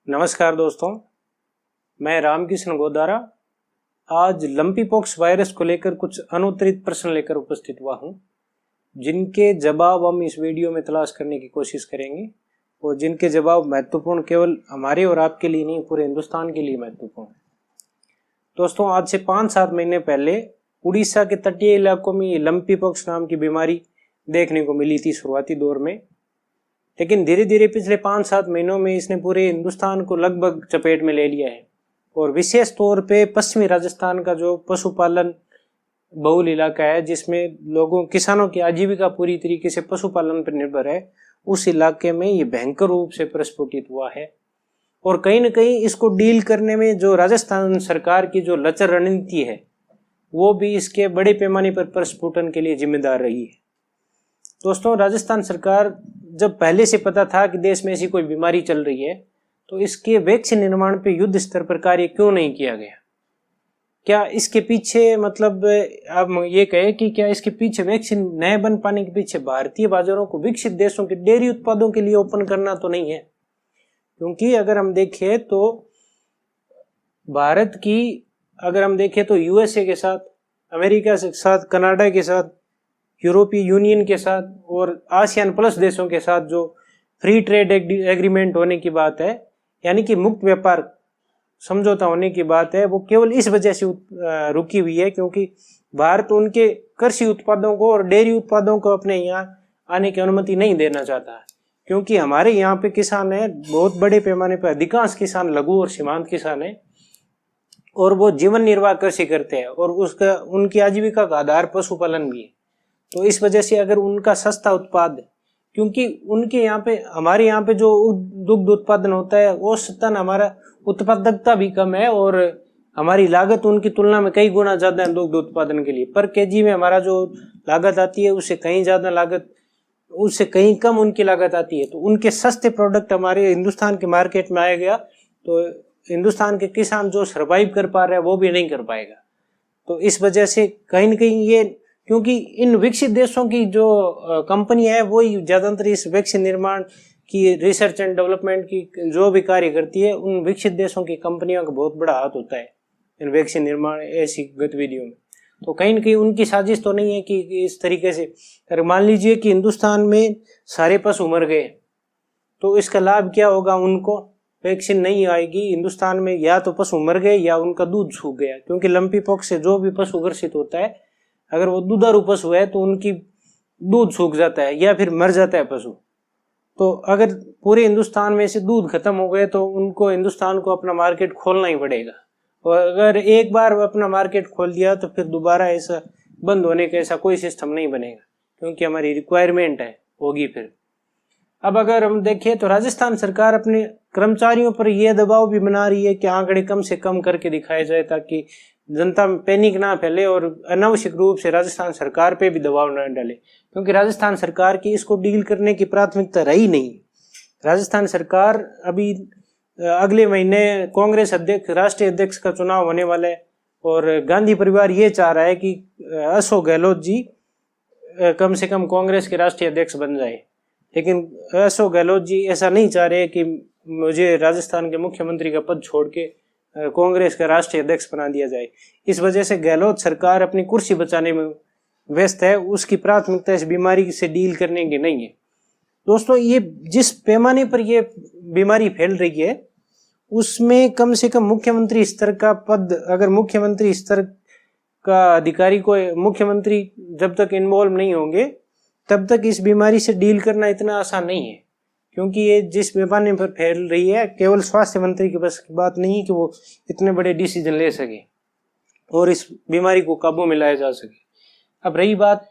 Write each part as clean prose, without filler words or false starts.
नमस्कार दोस्तों, मैं रामकृष्ण गोदारा आज लंपी पॉक्स वायरस को लेकर कुछ अनुत्तरित प्रश्न लेकर उपस्थित हुआ हूं, जिनके जवाब हम इस वीडियो में तलाश करने की कोशिश करेंगे और जिनके जवाब महत्वपूर्ण केवल हमारे और आपके लिए नहीं, पूरे हिंदुस्तान के लिए महत्वपूर्ण है। दोस्तों, आज से 5-7 महीने पहले उड़ीसा के तटीय इलाकों में लंपी पॉक्स नाम की बीमारी देखने को मिली थी शुरुआती दौर में, लेकिन धीरे धीरे पिछले 5-7 महीनों में इसने पूरे हिंदुस्तान को लगभग चपेट में ले लिया है और विशेष तौर पे पश्चिमी राजस्थान का जो पशुपालन बहुल इलाका है, जिसमें किसानों की आजीविका पूरी तरीके से पशुपालन पर निर्भर है, उस इलाके में ये भयंकर रूप से प्रस्फुटित हुआ है। और कहीं न कहीं इसको डील करने में जो राजस्थान सरकार की जो लचर रणनीति है, वो भी इसके बड़े पैमाने पर प्रस्फुटन के लिए जिम्मेदार रही है। दोस्तों, राजस्थान सरकार जब पहले से पता था कि देश में ऐसी कोई बीमारी चल रही है, तो इसके वैक्सीन निर्माण पे युद्ध स्तर पर कार्य क्यों नहीं किया गया? क्या इसके पीछे मतलब आप ये कहें कि क्या इसके पीछे वैक्सीन नए बन पाने के पीछे भारतीय बाजारों को विकसित देशों के डेयरी उत्पादों के लिए ओपन करना तो नहीं है? क्योंकि अगर हम देखें तो भारत की अगर हम देखें तो यूएसए के साथ, अमेरिका के साथ, कनाडा के साथ, यूरोपीय यूनियन के साथ और आसियान प्लस देशों के साथ जो फ्री ट्रेड एग्रीमेंट होने की बात है, यानी कि मुक्त व्यापार समझौता होने की बात है, वो केवल इस वजह से रुकी हुई है क्योंकि भारत उनके कृषि उत्पादों को और डेयरी उत्पादों को अपने यहाँ आने की अनुमति नहीं देना चाहता है। क्योंकि हमारे यहाँ पे किसान है, बहुत बड़े पैमाने पर अधिकांश किसान लघु और सीमांत किसान है और वो जीवन निर्वाह कृषि करते हैं और उनकी आजीविका का आधार पशुपालन भी है। तो इस वजह से अगर उनका सस्ता उत्पाद, क्योंकि उनके यहाँ पे हमारे यहाँ पे जो दुग्ध उत्पादन होता है, औसतन हमारा उत्पादकता भी कम है और हमारी लागत उनकी तुलना में कई गुना ज्यादा है दुग्ध उत्पादन के लिए। पर केजी में हमारा जो लागत आती है उससे कहीं ज्यादा लागत, उससे कहीं कम उनकी लागत आती है। तो उनके सस्ते प्रोडक्ट हमारे हिंदुस्तान के मार्केट में आएगा तो हिंदुस्तान के किसान जो सर्वाइव कर पा रहे हैं वो भी नहीं कर पाएगा। तो इस वजह से कहीं न कहीं ये, क्योंकि इन विकसित देशों की जो कंपनी है वो ज्यादातर इस वैक्सीन निर्माण की, रिसर्च एंड डेवलपमेंट की जो भी कार्य करती है, उन विकसित देशों की कंपनियों का बहुत बड़ा हाथ होता है इन वैक्सीन निर्माण ऐसी गतिविधियों में। तो कहीं न कहीं उनकी साजिश तो नहीं है कि इस तरीके से, अगर मान लीजिए कि हिंदुस्तान में सारे पशु मर गए तो इसका लाभ क्या होगा? उनको वैक्सीन नहीं आएगी हिंदुस्तान में, या तो पशु मर गए या उनका दूध सूख गया। क्योंकि लंपी पॉक्स से जो भी पशु ग्रसित होता है, अगर वो दुधारू पशु है तो उनकी दूध सूख जाता है या फिर मर जाता है पशु। तो अगर पूरे हिंदुस्तान में से दूध खत्म हो गए तो उनको, हिंदुस्तान को अपना मार्केट खोलना ही पड़ेगा। और अगर एक बार अपना मार्केट खोल दिया तो फिर दोबारा ऐसा बंद होने का ऐसा कोई सिस्टम नहीं बनेगा, क्योंकि हमारी रिक्वायरमेंट है होगी फिर। अब अगर हम देखें तो राजस्थान सरकार अपने कर्मचारियों पर यह दबाव भी बना रही है कि आंकड़े कम से कम करके दिखाए जाए ताकि जनता में पैनिक ना फैले और अनावश्यक रूप से राजस्थान सरकार पे भी दबाव न डाले, क्योंकि राजस्थान सरकार की इसको डील करने की प्राथमिकता रही नहीं। राजस्थान सरकार अभी अगले महीने कांग्रेस अध्यक्ष, राष्ट्रीय अध्यक्ष का चुनाव होने वाला है और गांधी परिवार ये चाह रहा है कि अशोक गहलोत जी कम से कम कांग्रेस के राष्ट्रीय अध्यक्ष बन जाए। लेकिन अशोक गहलोत जी ऐसा नहीं चाह रहे कि मुझे राजस्थान के मुख्यमंत्री का पद छोड़ के कांग्रेस का राष्ट्रीय अध्यक्ष बना दिया जाए। इस वजह से गहलोत सरकार अपनी कुर्सी बचाने में व्यस्त है, उसकी प्राथमिकता इस बीमारी से डील करने की नहीं है। दोस्तों, ये जिस पैमाने पर ये बीमारी फैल रही है उसमें कम से कम मुख्यमंत्री स्तर का पद, अगर मुख्यमंत्री स्तर का अधिकारी को, मुख्यमंत्री जब तक इन्वॉल्व नहीं होंगे तब तक इस बीमारी से डील करना इतना आसान नहीं है। क्योंकि ये जिस पैमाने पर फैल रही है, केवल स्वास्थ्य मंत्री के बस की बात नहीं कि वो इतने बड़े डिसीजन ले सके और इस बीमारी को काबू में लाया जा सके। अब रही बात,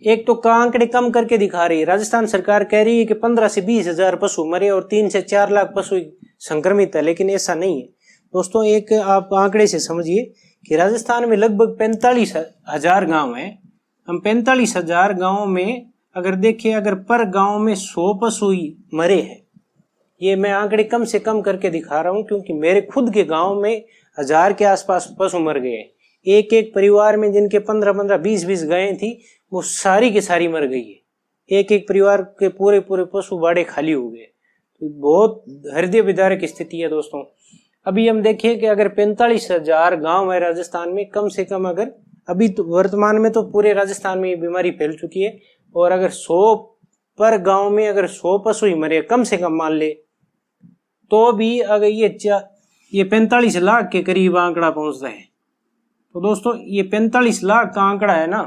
एक तो आंकड़े कम करके दिखा रही है राजस्थान सरकार, कह रही है कि 15 से 20 हजार पशु मरे और 3 से 4 लाख पशु संक्रमित है, लेकिन ऐसा नहीं है। दोस्तों, एक आप आंकड़े से समझिए कि राजस्थान में लगभग 45,000 गाँव है। हम 45,000 गाँव में अगर देखिए, अगर पर गांव में 100 पशु ही मरे हैं, ये मैं आंकड़े कम से कम करके दिखा रहा हूं क्योंकि मेरे खुद के गांव में 1000 के आसपास पशु मर गए। एक एक परिवार में जिनके 15-15, 20-20 गायें थी, वो सारी की सारी मर गई है। एक एक परिवार के पूरे पूरे पशु बाड़े खाली हो गए। तो बहुत हृदय विदारक स्थिति है दोस्तों। अभी हम देखिए कि अगर 45,000 गांव है राजस्थान में, कम से कम अगर अभी तो वर्तमान में तो पूरे राजस्थान में ये बीमारी फैल चुकी है, और अगर 100 पर गांव में अगर 100 पशु ही मरे कम से कम मान ले, तो भी अगर ये 45 लाख के करीब आंकड़ा पहुंचता है। तो दोस्तों ये 45 लाख का आंकड़ा है ना,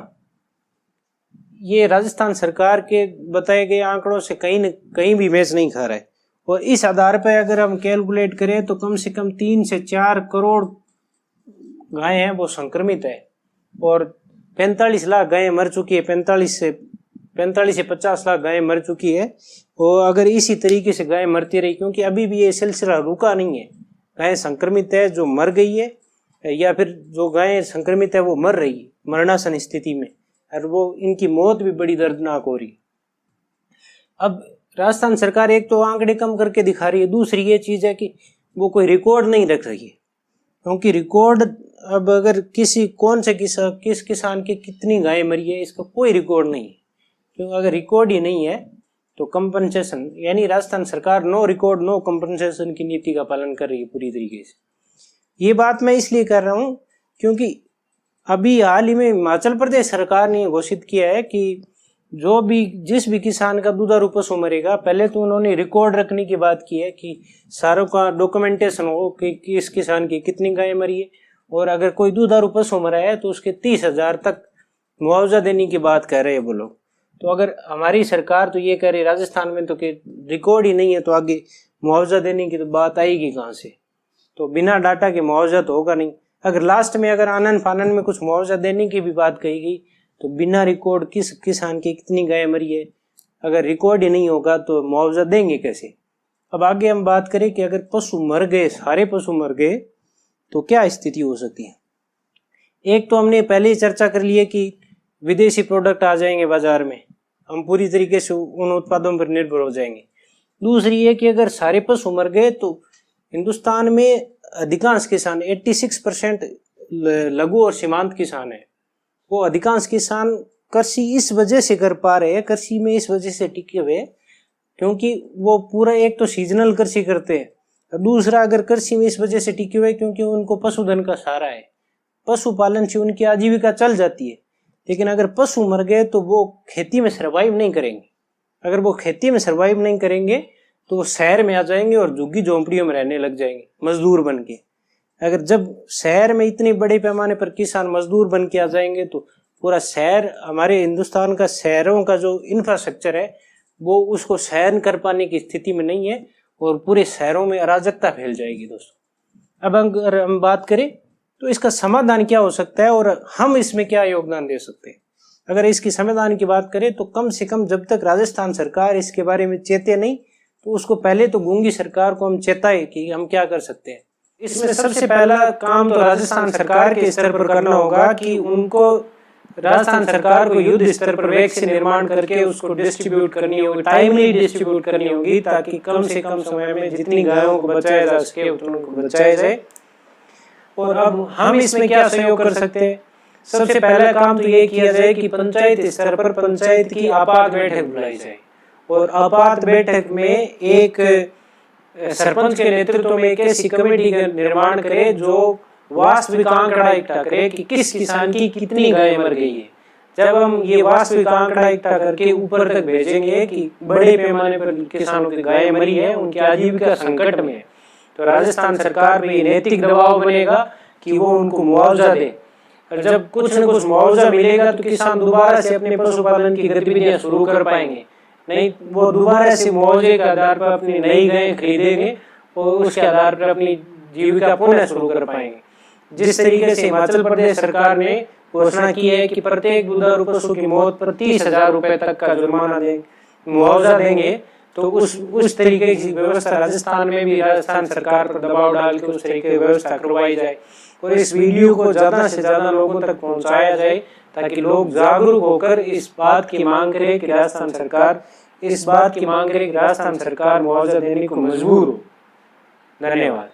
ये राजस्थान सरकार के बताए गए आंकड़ों से कहीं भी मैच नहीं खा रहा है। और इस आधार पर अगर हम कैलकुलेट करें तो कम से कम 3 से 4 करोड़ गायें हैं वो संक्रमित है, और 45 लाख गायें मर चुकी है। 45 से 50 लाख गायें मर चुकी है। और अगर इसी तरीके से गायें मरती रही, क्योंकि अभी भी ये सिलसिला रुका नहीं है, गायें संक्रमित है जो मर गई है, या फिर जो गायें संक्रमित है वो मर रही है मरणासन स्थिति में, और वो इनकी मौत भी बड़ी दर्दनाक हो रही है। अब राजस्थान सरकार एक तो आंकड़े कम करके दिखा रही है, दूसरी ये चीज है कि वो कोई रिकॉर्ड नहीं रख रही है, क्योंकि रिकॉर्ड अब अगर किस किसान की कितनी गायें मरी है इसका कोई रिकॉर्ड नहीं है। क्योंकि अगर रिकॉर्ड ही नहीं है तो कंपनसेशन, यानी राजस्थान सरकार नो रिकॉर्ड नो कंपनसेशन की नीति का पालन कर रही है पूरी तरीके से। ये बात मैं इसलिए कर रहा हूँ क्योंकि अभी हाल ही में हिमाचल प्रदेश सरकार ने घोषित किया है कि जिस भी किसान का दुधारू पशु मरेगा, पहले तो उन्होंने रिकॉर्ड रखने की बात की है कि सारों का डॉक्यूमेंटेशन हो कि किस किसान की कितनी गायें मरी है, और अगर कोई दुधारू पशु मरा है तो उसके 30,000 तक मुआवजा देने की बात कर रहे हैं वो लोग। तो अगर हमारी सरकार तो ये कह रही राजस्थान में तो कि रिकॉर्ड ही नहीं है, तो आगे मुआवजा देने की तो बात आएगी कहाँ से? तो बिना डाटा के मुआवजा तो होगा नहीं। अगर लास्ट में अगर आनन फानन में कुछ मुआवजा देने की भी बात कही गई तो बिना रिकॉर्ड किस किसान की कितनी गायें मरी है, अगर रिकॉर्ड ही नहीं होगा तो मुआवजा देंगे कैसे? अब आगे हम बात करें कि अगर पशु मर गए, सारे पशु मर गए, तो क्या स्थिति हो सकती है। एक तो हमने पहले ही चर्चा कर ली है कि विदेशी प्रोडक्ट आ जाएंगे बाजार में, हम पूरी तरीके से उन उत्पादों पर निर्भर हो जाएंगे। दूसरी है कि अगर सारे पशु मर गए तो हिंदुस्तान में अधिकांश किसान 86% लघु और सीमांत किसान है, वो अधिकांश किसान कृषि इस वजह से कर पा रहे हैं, कृषि में इस वजह से टिके हुए क्योंकि वो पूरा एक तो सीजनल कृषि करते हैं, दूसरा अगर कृषि में इस वजह से टिके हुए क्योंकि उनको पशुधन का सहारा है, पशुपालन से उनकी आजीविका चल जाती है। लेकिन अगर पशु मर गए तो वो खेती में सर्वाइव नहीं करेंगे। अगर वो खेती में सर्वाइव नहीं करेंगे तो वो शहर में आ जाएंगे और झुग्गी झोंपड़ियों में रहने लग जाएंगे मजदूर बन के। अगर जब शहर में इतने बड़े पैमाने पर किसान मजदूर बन के आ जाएंगे तो पूरा शहर, हमारे हिंदुस्तान का शहरों का जो इंफ्रास्ट्रक्चर है वो उसको सहन कर पाने की स्थिति में नहीं है, और पूरे शहरों में अराजकता फैल जाएगी दोस्तों। अब अगर हम बात करें तो इसका समाधान क्या हो सकता है और हम इसमें क्या योगदान दे सकते हैं। अगर इसकी समाधान की बात करें तो कम से कम जब तक राजस्थान सरकार इसके बारे में चेते नहीं, तो उसको पहले तो गूंगी सरकार को हम चेताए कि हम क्या कर सकते हैं। इसमें सबसे पहला काम तो राजस्थान सरकार के स्तर पर करना होगा कि उनको, राजस्थान सरकार को युद्ध स्तर पर वैक्सीन निर्माण करके उसको डिस्ट्रीब्यूट करनी होगी, टाइमली डिस्ट्रीब्यूट करनी होगी, ताकि कम से कम समय में जितनी गायों को बचाया जा सके उनको बचाया जाए। और अब हम इसमें क्या सहयोग कर सकते हैं। सबसे पहला काम तो ये किया जाए कि पंचायत स्तर पर पंचायत की आपात बैठक बुलाई जाए, और आपात बैठक में एक सरपंच के नेतृत्व में एक ऐसी कमेटी का निर्माण करे जो वास्तविक आंकड़ा इकट्ठा करे कि किस किसान की कितनी गायें मर गई है। जब हम ये वास्तविक आंकड़ा इकट्ठा करके ऊपर तक भेजेंगे कि बड़े पैमाने पर किसानों की गायें मरी है, उनकी आजीविका संकट में है, तो राजस्थान सरकार पे नैतिक दबाव बनेगा कि वो उनको मुआवजा दे। और जब कुछ न कुछ मुआवजा मिलेगा तो किसान दोबारा से अपने पशुपालन की गतिविधियां शुरू कर पाएंगे, नहीं वो दोबारा से मुआवजे के आधार पर अपनी नई गायें खरीदेंगे और उसके आधार पर अपनी जीविका पुनः शुरू कर पाएंगे। जिस तरीके से हिमाचल प्रदेश सरकार ने घोषणा की है कि प्रत्येक दुधारू पशु की मौत पर 30,000 रुपए तक का जुर्माना देंगे, मुआवजा देंगे, तो उस तरीके की व्यवस्था राजस्थान में भी राजस्थान सरकार पर दबाव डाल के उस तरीके की व्यवस्था करवाई जाए। और इस वीडियो को ज्यादा से ज्यादा लोगों तक पहुंचाया जाए ताकि लोग जागरूक होकर इस बात की मांग करें कि राजस्थान सरकार मुआवजा देने को मजबूर हो। धन्यवाद।